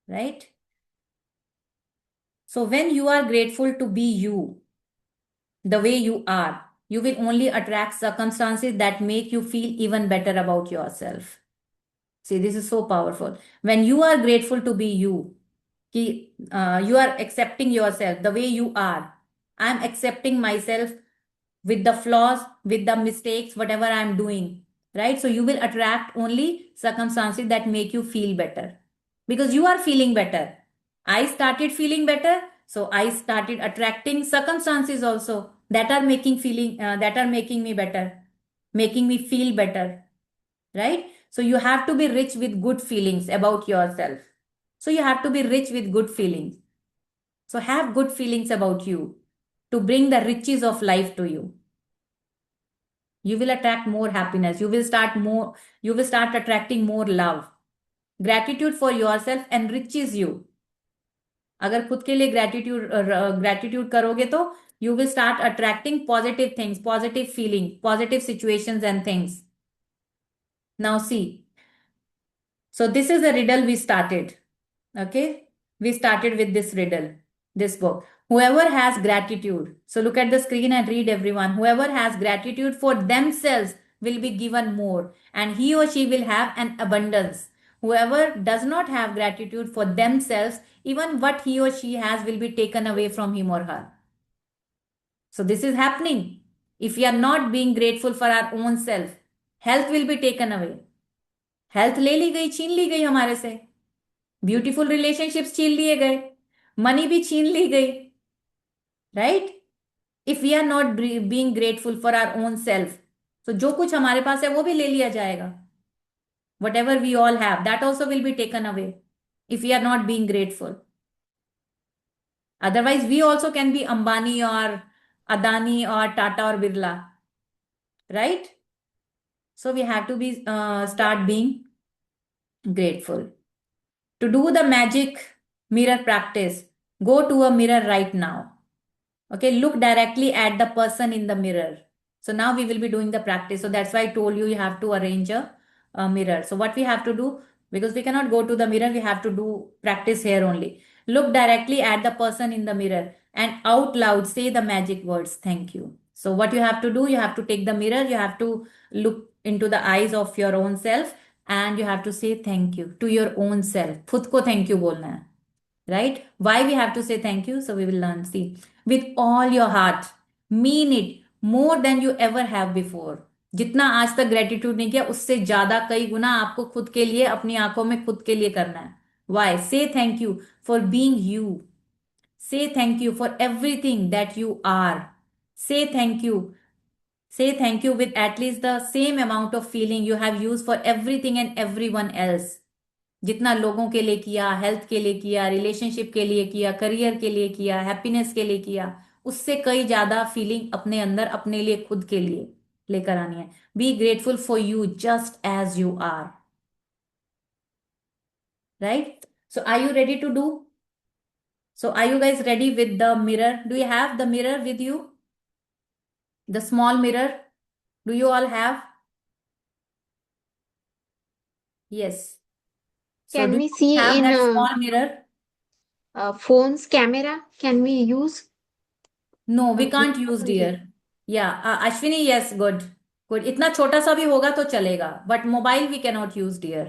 right? So when you are grateful to be you, the way you are, you will only attract circumstances that make you feel even better about yourself. See, this is so powerful. When you are grateful to be you, you are accepting yourself the way you are. I'm accepting myself with the flaws, with the mistakes, whatever I'm doing, right? So you will attract only circumstances that make you feel better because you are feeling better. I started feeling better, so I started attracting circumstances also that are making me better, making me feel better, right? So you have to be rich with good feelings about yourself. So you have to be rich with good feelings. So have good feelings about you to bring the riches of life to you. You will attract more happiness. You will start attracting more love. Gratitude for yourself enriches you. अगर खुद के लिए gratitude करोगे तो you will start attracting positive things, positive feeling, positive situations and things. Now see. So this is the riddle we started. Okay? We started with this riddle, this book. Whoever has gratitude, so look at the screen and read everyone. Whoever has gratitude for themselves will be given more, and he or she will have an abundance. Whoever does not have gratitude for themselves, even what he or she has will be taken away from him or her. So this is happening. If we are not being grateful for our own self, health will be taken away. Health ले ली गई, छीन ली गई हमारे से. Beautiful relationships छीन लिए गए, मनी भी छीन ली गई, right? If we are not being grateful for our own self, तो जो कुछ हमारे पास है वो भी ले लिया जाएगा. Whatever we all have that also will be taken away if we are not being grateful. Otherwise we also can be Ambani और अदानी और टाटा और Birla, right? So we have to be start being grateful. To do the magic mirror practice, go to a mirror right now. Okay, look directly at the person in the mirror. So now we will be doing the practice. So that's why I told you have to arrange a mirror. So what we have to do, because we cannot go to the mirror, we have to do practice here only. Look directly at the person in the mirror and out loud say the magic words, thank you. So what you have to do, you have to take the mirror, you have to look into the eyes of your own self and you have to say thank you to your own self. खुद को thank you बोलना है, right? Why we have to say thank you? So we will learn. See, with all your heart, mean it more than you ever have before. जितना आज तक gratitude नहीं किया उससे ज्यादा कई गुना आपको खुद के लिए, अपनी आंखों में खुद के लिए करना है. Why? Say thank you for being you. Say thank you for everything that you are. Say thank you. Say thank you with at least the same amount of feeling you have used for everything and everyone else. जितना लोगों के लिए किया, health के लिए किया, relationship के लिए किया, करियर के लिए किया, हैप्पीनेस के लिए किया, उससे कई ज्यादा फीलिंग अपने अंदर अपने लिए खुद के लिए लेकर आनी है. Be grateful for you just as you are, right? So are you ready to do? So are you guys ready with the mirror? Do you have the mirror with you? The small mirror? Do you all have? Yes. So Can do we you see have in that small mirror? phone's camera? Can we use? No, we can't Camera use, only. dear. Yeah, Ashwini, yes, good. Good. इतना छोटा सा भी होगा तो चलेगा, but mobile we cannot use, dear.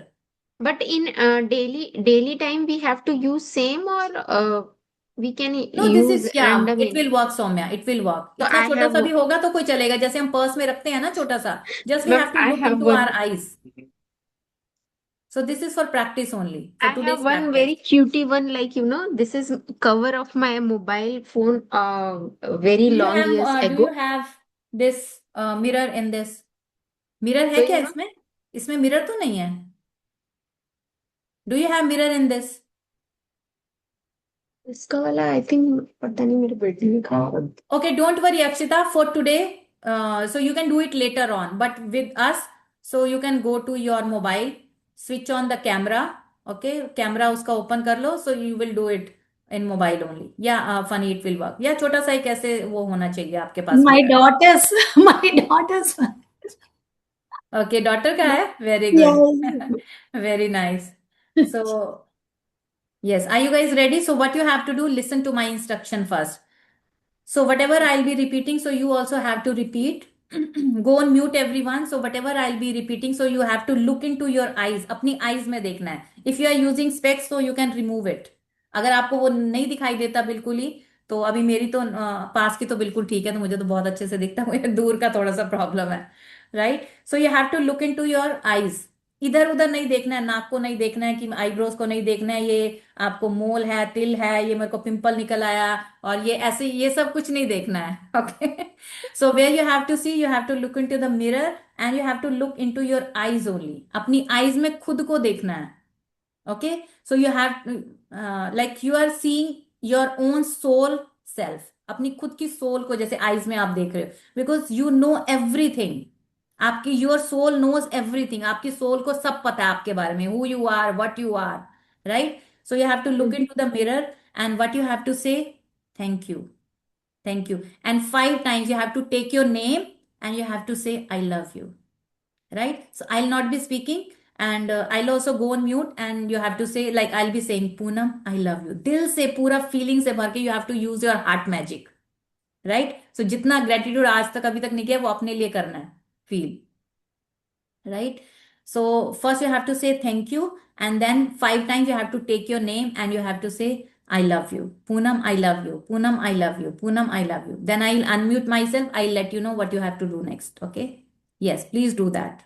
But in daily time we have to use same, or we can know this use is या random it in. Will work Saumya, it will work, So इतना I छोटा have सा भी होगा तो कोई चलेगा, जैसे हम पर्स में रखते हैं ना छोटा सा, just we but have to I look have into our one eyes. So this is for practice only, for I have today's one practice. very cutie one, like, this is cover of my mobile phone very long years do you ago. Have this mirror in this? Mirror है So क्या इसमें? इसमें mirror तो नहीं है. Do you have mirror in this? इसका वाला I think पता नहीं, मेरे बेटे ने कहा. Okay, don't worry, Akshita, for today. So you can do it later on, but with us, so you can go to your mobile, switch on the camera. Okay, camera उसका open कर लो, so you will do it in mobile only. Yeah, funny, it will work. Yeah, छोटा सा ही कैसे वो होना चाहिए आपके पास My mirror. daughters, my daughters. Okay, daughter का है? Very good. Yes. Very nice. So yes, are you guys ready? So what you have to do, listen to my instruction first. So whatever I'll be repeating, so you also have to repeat. Go on mute everyone. So whatever I'll be repeating, so you have to look into your eyes. अपनी eyes में देखना है. If you are using specs, so you can remove it. अगर आपको वो नहीं दिखाई देता बिल्कुल ही, तो अभी मेरी तो पास की तो बिल्कुल ठीक है, तो मुझे तो बहुत अच्छे से दिखता है, मुझे दूर का थोड़ा सा प्रॉब्लम है. Right, so you have to look into your eyes. इधर उधर नहीं देखना है, नाक को नहीं देखना है, कि आईब्रोज को नहीं देखना है, ये आपको मोल है, तिल है, ये मेरे को पिंपल निकल आया, और ये ऐसे, ये सब कुछ नहीं देखना है. Okay, so where you have to see, you have to look into the mirror and you have to look into your eyes only. अपनी आईज में खुद को देखना है. Okay, so you have like you are seeing your own soul self. अपनी खुद की soul को जैसे आईज में आप देख रहे हो, बिकॉज यू नो एवरीथिंग. आपकी योर सोल नोज एवरीथिंग. आपकी सोल को सब पता है आपके बारे में, who you are, what you are. Right, so you have to look into the mirror and what you have to say, thank you, thank you, and 5 times you have to take your name and you have to say I love you. Right, so I'll not be speaking, and I'll also go on mute, and you have to say, like I'll be saying, Poonam, I love you, दिल से पूरा feeling से भर के. you have to use your heart magic. Right, so जितना gratitude आज तक अभी तक नहीं किया वो अपने लिए करना है, feel. Right, so first you have to say thank you, and then 5 times you have to take your name and you have to say I love you, Poonam, I love you, Poonam, I love you, Poonam, I love you. Then I'll unmute myself, I'll let you know what you have to do next. Okay, yes, please do that.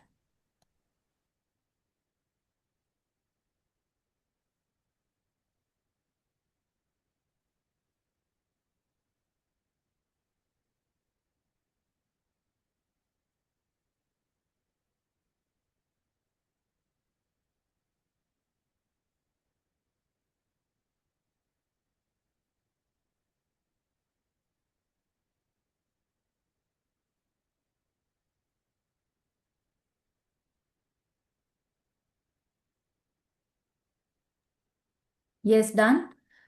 Yes, done.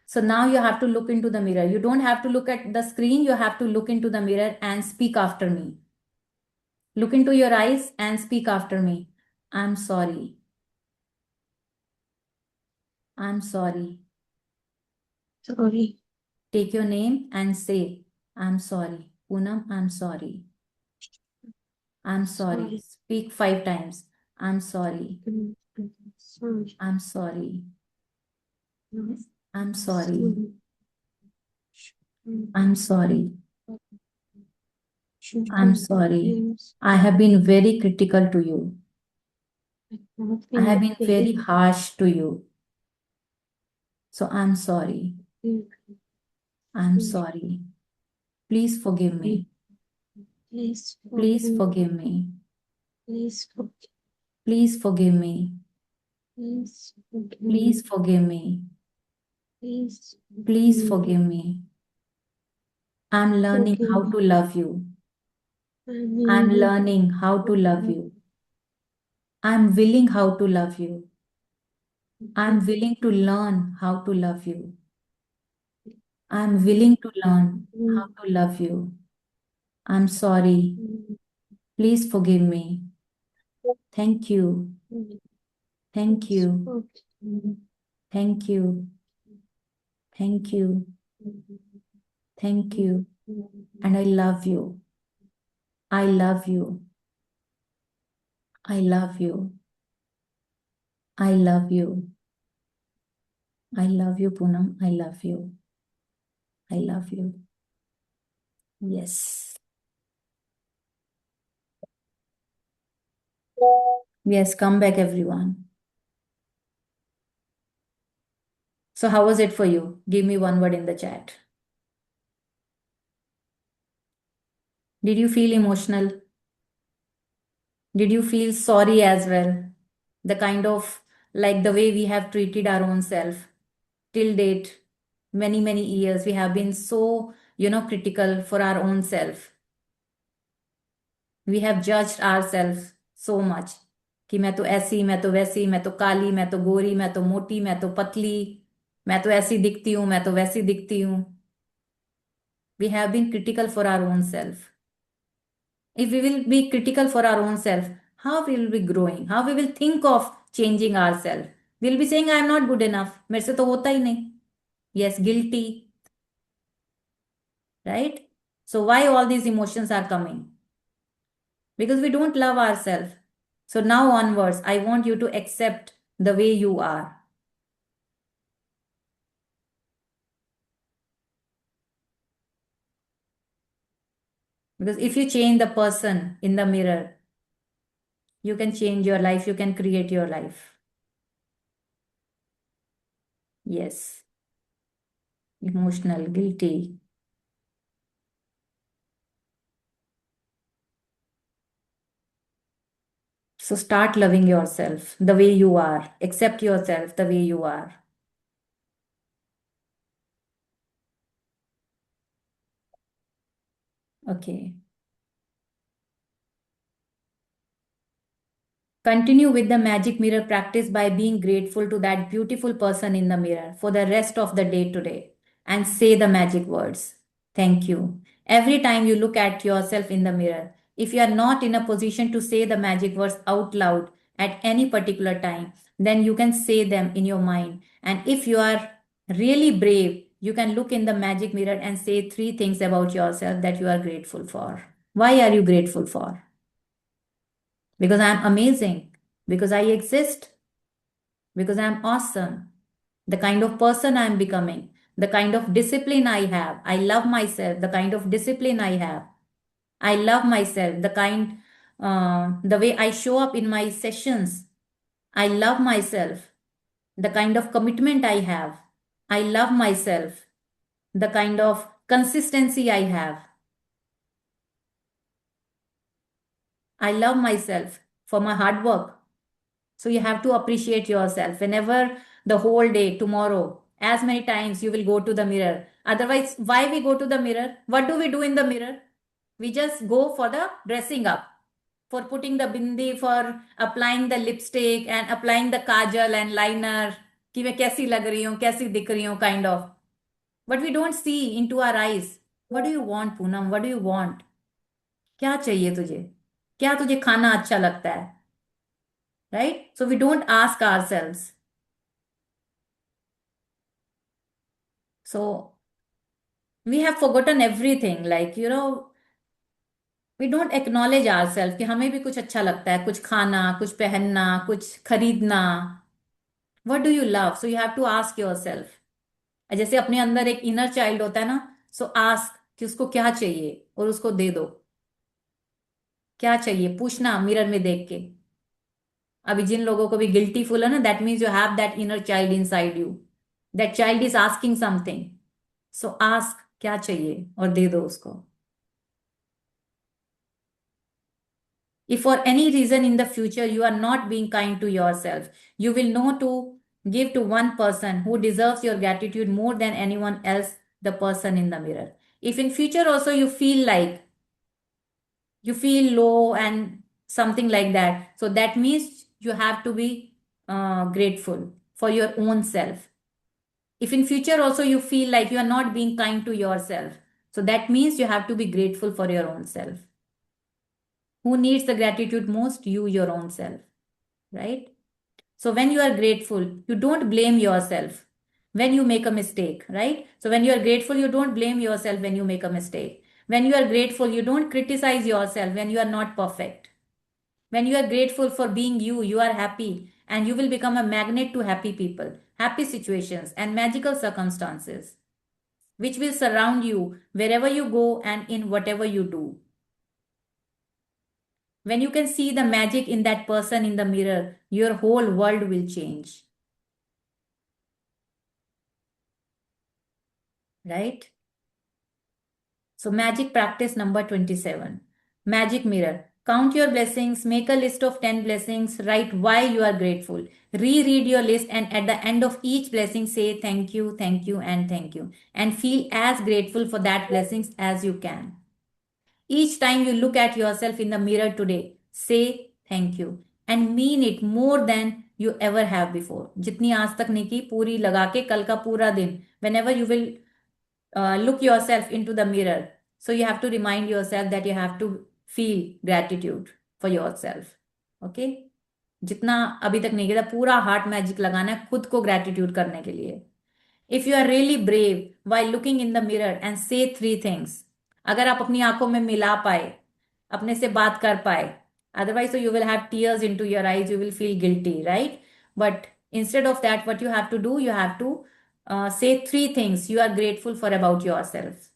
So now you have to look into the mirror. You don't have to look at the screen. You have to look into the mirror and speak after me. Look into your eyes and speak after me. I'm sorry. I'm sorry. Sorry. Take your name and say, I'm sorry. Poonam, I'm sorry. I'm sorry. Sorry. Speak 5 times. I'm sorry. Sorry. I'm sorry. No. I'm sorry. Sorry. I'm sorry. Should I'm be sorry. names. I have been very critical to you. Not I have been been very harsh to you. So I'm sorry. I'm sorry. Please forgive me. Please Please forgive me. Please forgive. Please forgive me. Please forgive. Please forgive me. Please Please forgive me. I'm learning how to love you. I'm learning how to love you. I'm willing how to love you. I'm willing to learn how to love you. I'm willing to learn how to love you. I'm sorry. Please forgive me. Thank you. Thank you. Thank you. Thank you. Thank you. And I love you. I love you. I love you. I love you. I love you, Poonam. I love you. I love you. Yes. Yes, come back, everyone. So, how was it for you? Give me one word in the chat. Did you feel emotional? Did you feel sorry as well? The kind of like the way we have treated our own self till date, many, many years, we have been so, critical for our own self. We have judged ourselves so much कि मैं तो ऐसी, मैं तो वैसी, मैं तो काली, मैं तो गोरी, मैं तो मोटी, मैं तो पतली, मैं तो ऐसी दिखती हूँ, मैं तो वैसी दिखती हूँ. We have been critical for our own self. If we will be critical for our own self, how we will be growing? How we will think of changing ourselves? We'll be saying, I am not good enough. मेरे से तो होता ही नहीं. Yes, guilty, right? So why all these emotions are coming? Because we don't love ourselves. So now onwards, I want you to accept the way you are. Because if you change the person in the mirror, you can change your life, you can create your life. Yes. Emotional, guilty. So start loving yourself the way you are. Accept yourself the way you are. Okay. Continue with the magic mirror practice by being grateful to that beautiful person in the mirror for the rest of the day today and say the magic words. Thank you. Every time you look at yourself in the mirror, if you are not in a position to say the magic words out loud at any particular time, then you can say them in your mind. And if you are really brave, you can look in the magic mirror and say three things about yourself that you are grateful for. Why are you grateful for? Because I'm amazing, because I exist, because I'm awesome, the kind of person I'm becoming, the kind of discipline I have. I love myself, the kind of discipline I have. I love myself, the way I show up in my sessions. I love myself, the kind of commitment I have. I love myself, the kind of consistency I have. I love myself for my hard work. So you have to appreciate yourself whenever the whole day, tomorrow, as many times you will go to the mirror. Otherwise, why we go to the mirror? What do we do in the mirror? We just go for the dressing up, for putting the bindi, for applying the lipstick and applying the kajal and liner. कि मैं कैसी लग रही हूँ, कैसी दिख रही हूँ, kind of. But we don't see into our eyes. What do you want, Poonam? What do you want? क्या चाहिए तुझे? क्या तुझे खाना अच्छा लगता है? Right? So we don't ask ourselves. So we have forgotten everything. Like, we don't acknowledge ourselves कि हमें भी कुछ अच्छा लगता है, कुछ खाना, कुछ पहनना, कुछ खरीदना. What do you love? So you have to ask yourself. जैसे अपने अंदर एक इनर चाइल्ड होता है ना, सो आस्क कि उसको क्या चाहिए और उसको दे दो. क्या चाहिए पूछना मिरर में देख के. अभी जिन लोगों को भी गिल्टी फुल है ना, that means you have that inner child inside you. That child is asking something. So ask क्या चाहिए और दे दो उसको. If for any reason in the future you are not being kind to yourself, you will know to give to one person who deserves your gratitude more than anyone else, the person in the mirror. If in future also you feel like you feel low and something like that, so that means you have to be grateful for your own self. If in future also you feel like you are not being kind to yourself, so that means you have to be grateful for your own self. Who needs the gratitude most? You, your own self, right? So when you are grateful, you don't blame yourself when you make a mistake, right? So when you are grateful, you don't blame yourself when you make a mistake. When you are grateful, you don't criticize yourself when you are not perfect. When you are grateful for being you, you are happy, and you will become a magnet to happy people, happy situations, and magical circumstances, which will surround you wherever you go and in whatever you do. When you can see the magic in that person in the mirror, your whole world will change. Right? So, magic practice number 27. Magic mirror. Count your blessings, make a list of 10 blessings, write why you are grateful. Reread your list, and at the end of each blessing, say thank you, and thank you. And feel as grateful for that blessings as you can. Each time you look at yourself in the mirror today, say thank you and mean it more than you ever have before. जितनी आज तक नहीं की, पूरी लगा के कल का पूरा दिन, whenever you will look yourself into the mirror. So you have to remind yourself that you have to feel gratitude for yourself. Okay? जितना अभी तक नहीं किया, पूरा हार्ट मैजिक लगाना है खुद को ग्रेटिट्यूड करने के लिए. If you are really brave while looking in the mirror and say 3 things, अगर आप अपनी आंखों में मिला पाए, अपने से बात कर पाए, otherwise so you will have tears into your eyes, you will feel guilty, right? But instead of that, what you have to do, you have to say 3 things you are grateful for about yourself.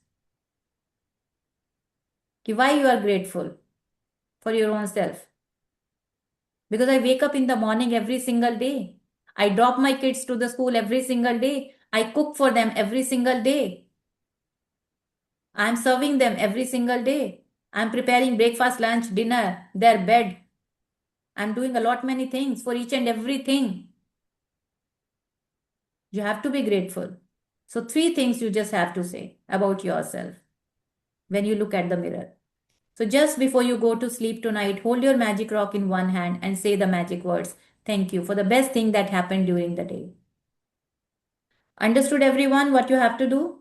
Why you are grateful for your own self? Because I wake up in the morning every single day. I drop my kids to the school every single day. I cook for them every single day. I'm serving them every single day. I'm preparing breakfast, lunch, dinner, their bed. I'm doing a lot many things for each and everything. You have to be grateful. So 3 things you just have to say about yourself when you look at the mirror. So just before you go to sleep tonight, hold your magic rock in one hand and say the magic words. Thank you for the best thing that happened during the day. Understood everyone what you have to do?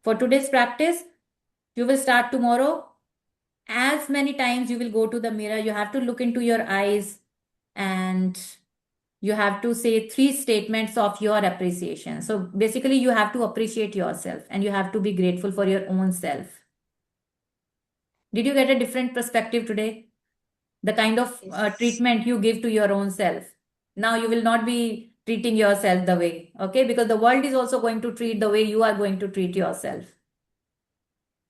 For today's practice, you will start tomorrow. As many times you will go to the mirror, you have to look into your eyes and you have to say 3 statements of your appreciation. So basically, you have to appreciate yourself and you have to be grateful for your own self. Did you get a different perspective today? The kind of Yes. treatment you give to your own self. Now you will not be treating yourself the way, okay? Because the world is also going to treat the way you are going to treat yourself.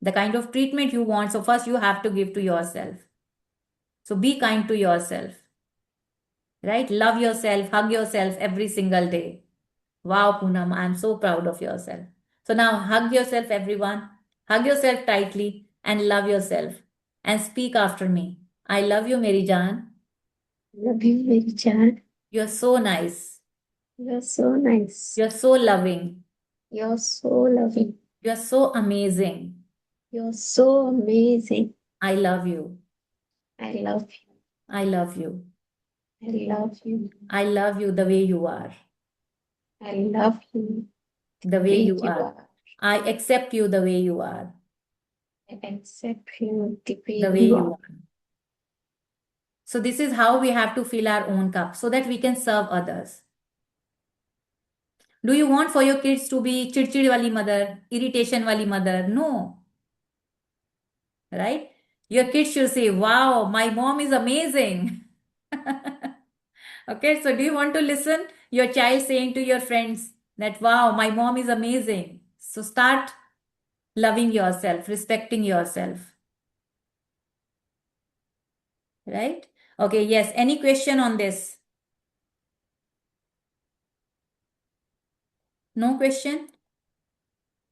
The kind of treatment you want. So first you have to give to yourself. So be kind to yourself, right? Love yourself, hug yourself every single day. Wow, Poonam, I'm so proud of yourself. So now hug yourself, everyone. Hug yourself tightly and love yourself. And speak after me. I love you, Meri Jaan. Love you, Meri Jaan. You're so nice. You're so nice. You're so loving. You're so loving. You're so amazing. You're so amazing. I love you. I love you. I love you. I love you. I love you the way you are. I love you The way you are. are. I accept you the way you are. I accept you the way The way you you are. So this is how we have to fill our own cup so that we can serve others. Do you want for your kids to be chidchid wali mother, irritation wali mother? No. Right? Your kids should say, wow, my mom is amazing. Okay, so do you want to listen your child saying to your friends that, wow, my mom is amazing? So start loving yourself, respecting yourself. Right? Okay, yes. Any question on this? No question?